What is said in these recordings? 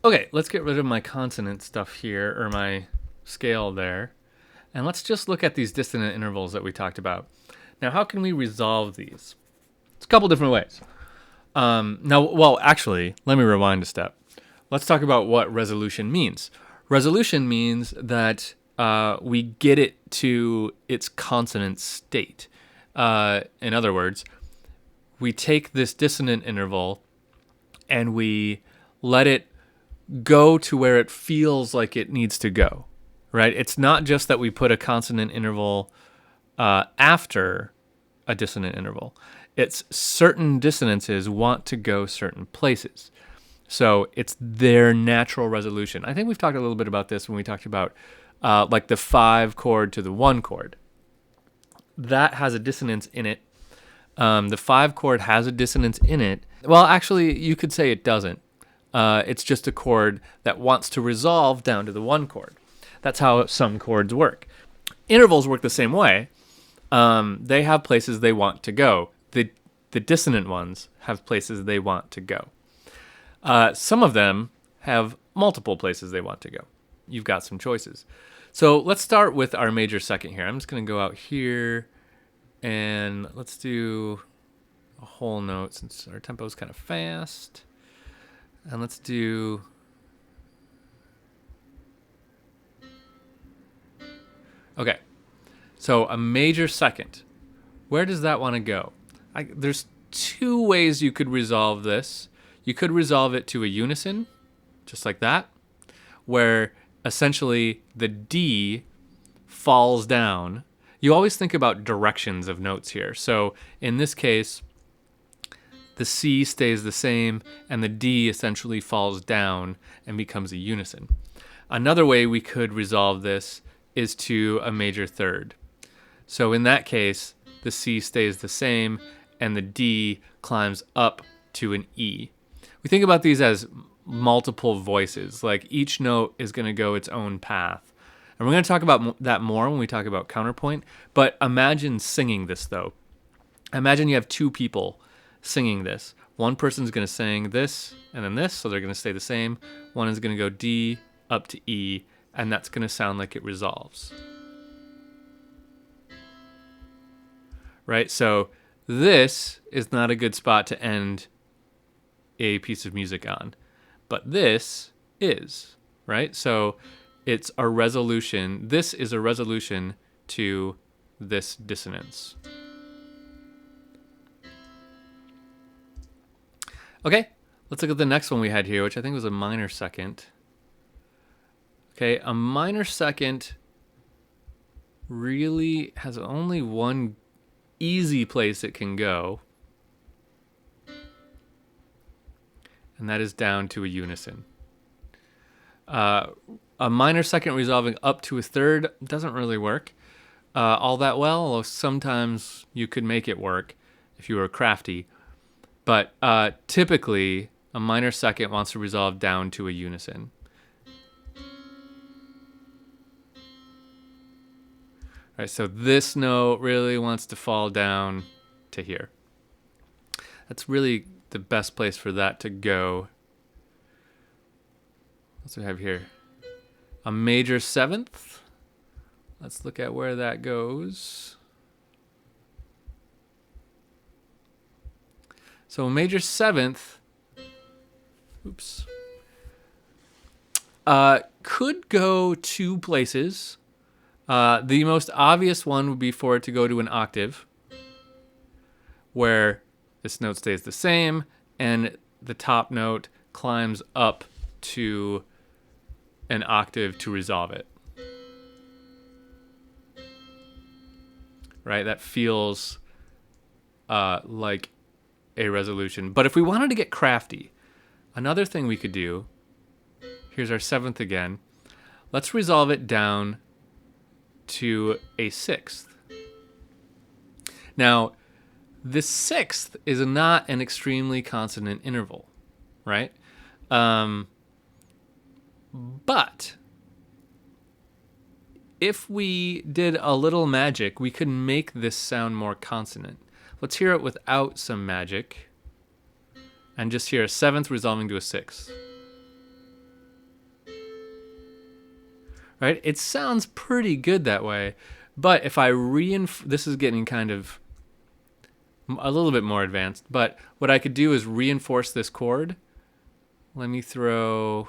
Okay, let's get rid of my consonant stuff here, or my scale there. And let's just look at these dissonant intervals that we talked about. Now, how can we resolve these? It's a couple different ways. Actually, let me rewind a step. Let's talk about what resolution means. Resolution means that we get it to its consonant state. In other words, we take this dissonant interval and we let it go to where it feels like it needs to go, right? It's not just that we put a consonant interval after a dissonant interval. It's certain dissonances want to go certain places. So it's their natural resolution. I think we've talked a little bit about this when we talked about like the 5 chord to the 1 chord. That has a dissonance in it. The 5 chord has a dissonance in it. Well, actually, you could say it doesn't. It's just a chord that wants to resolve down to the 1 chord. That's how some chords work. Intervals work the same way. They have places they want to go. The dissonant ones have places they want to go. Some of them have multiple places they want to go. You've got some choices. So let's start with our major second here. I'm just going to go out here and let's do a whole note since our tempo is kind of fast. And let's do... Okay, so a major second. Where does that want to go? There's 2 ways you could resolve this. You could resolve it to a unison, just like that, where essentially the D falls down. You always think about directions of notes here. So in this case, the C stays the same and the D essentially falls down and becomes a unison. Another way we could resolve this is to a major third. So in that case, the C stays the same and the D climbs up to an E. We think about these as multiple voices, like each note is going to go its own path. And we're going to talk about that more when we talk about counterpoint, but imagine singing this though. Imagine you have 2 people singing this. One person's going to sing this and then this, so they're going to stay the same. One is going to go D up to E, and that's going to sound like it resolves. Right? So this is not a good spot to end a piece of music on, but this is, right? So it's a resolution. This is a resolution to this dissonance. Okay, let's look at the next one we had here, which I think was a minor second. Okay, a minor second really has only one easy place it can go, and that is down to a unison. A minor second resolving up to a third doesn't really work all that well, although sometimes you could make it work if you were crafty. But typically, a minor second wants to resolve down to a unison. All right, so this note really wants to fall down to here. That's really the best place for that to go. What do we have here? A major 7th. Let's look at where that goes. So a major 7th, could go 2 places. The most obvious one would be for it to go to an octave, where this note stays the same and the top note climbs up to an octave to resolve it. Right? That feels like a resolution. But if we wanted to get crafty, another thing we could do, here's our 7th again, let's resolve it down to a 6th. Now, the 6th is not an extremely consonant interval, right? But if we did a little magic, we could make this sound more consonant. Let's hear it without some magic and just hear a 7th resolving to a 6th. right? It sounds pretty good that way. But if I this is getting kind of a little bit more advanced, but what I could do is reinforce this chord. Let me throw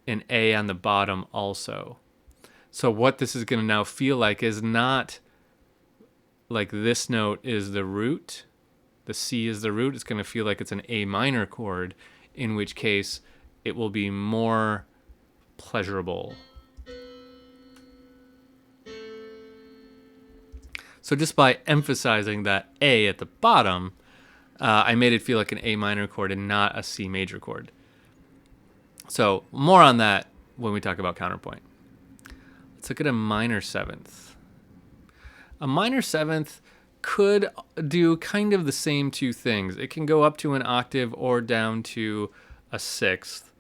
an A on the bottom also. So what this is going to now feel like is not like this note is the root, the C is the root. It's going to feel like it's an A minor chord, in which case it will be more pleasurable. So just by emphasizing that A at the bottom, I made it feel like an A minor chord and not a C major chord. So more on that when we talk about counterpoint. Let's look at a minor seventh. A minor seventh could do kind of the same two things. It can go up to an octave or down to a sixth.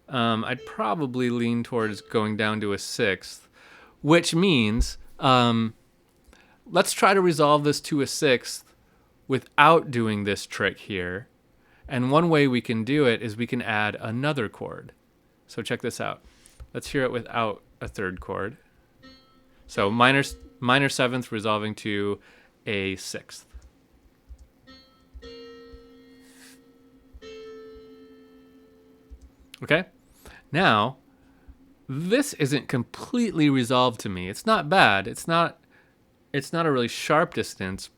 I'd probably lean towards going down to a sixth, which means let's try to resolve this to a sixth without doing this trick here. And one way we can do it is we can add another chord. So check this out. Let's hear it without a third chord. So minor seventh resolving to a sixth. Okay? Now, this isn't completely resolved to me. It's not bad. It's not a really sharp dissonance.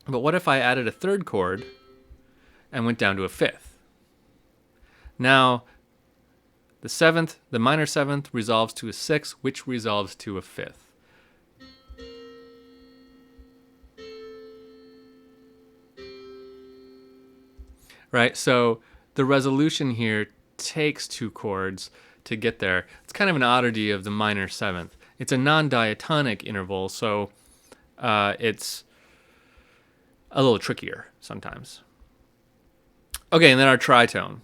But what if I added a third chord and went down to a fifth? Now, the minor seventh resolves to a sixth, which resolves to a fifth. Right? So the resolution here takes two chords to get there. It's kind of an oddity of the minor seventh. It's a non-diatonic interval, so it's a little trickier sometimes. Okay, and then our tritone.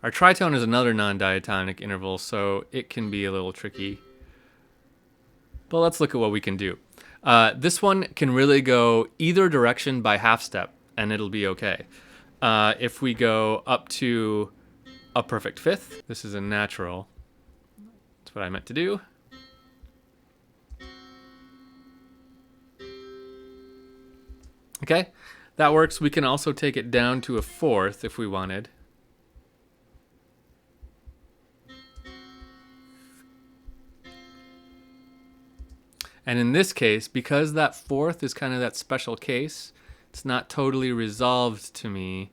Our tritone is another non-diatonic interval, so it can be a little tricky. But let's look at what we can do. This one can really go either direction by half step, and it'll be okay. If we go up to a perfect fifth, this is a natural. That's what I meant to do. Okay, that works. We can also take it down to a fourth if we wanted. And in this case, because that fourth is kind of that special case, it's not totally resolved to me,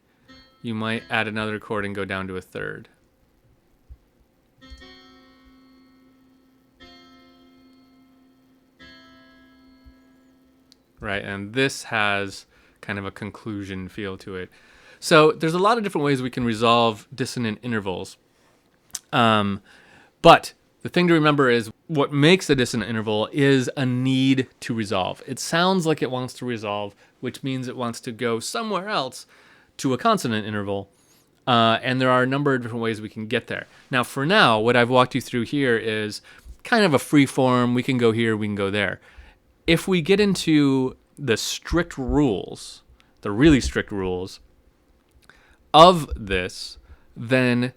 you might add another chord and go down to a third. Right, and this has kind of a conclusion feel to it. So there's a lot of different ways we can resolve dissonant intervals. But the thing to remember is what makes a dissonant interval is a need to resolve. It sounds like it wants to resolve, which means it wants to go somewhere else to a consonant interval. And there are a number of different ways we can get there. Now, for now, what I've walked you through here is kind of a free form. We can go here, we can go there. If we get into the strict rules, the really strict rules of this, then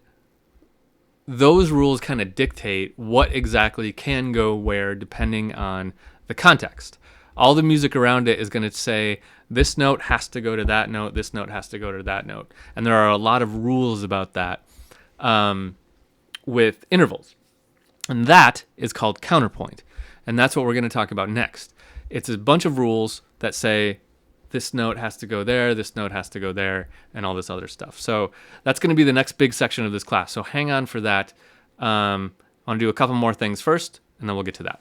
those rules kind of dictate what exactly can go where depending on the context. All the music around it is going to say this note has to go to that note, this note has to go to that note. And there are a lot of rules about that with intervals. And that is called counterpoint. And that's what we're going to talk about next. It's a bunch of rules that say this note has to go there, this note has to go there, and all this other stuff. So that's going to be the next big section of this class. So hang on for that. I want to do a couple more things first, and then we'll get to that.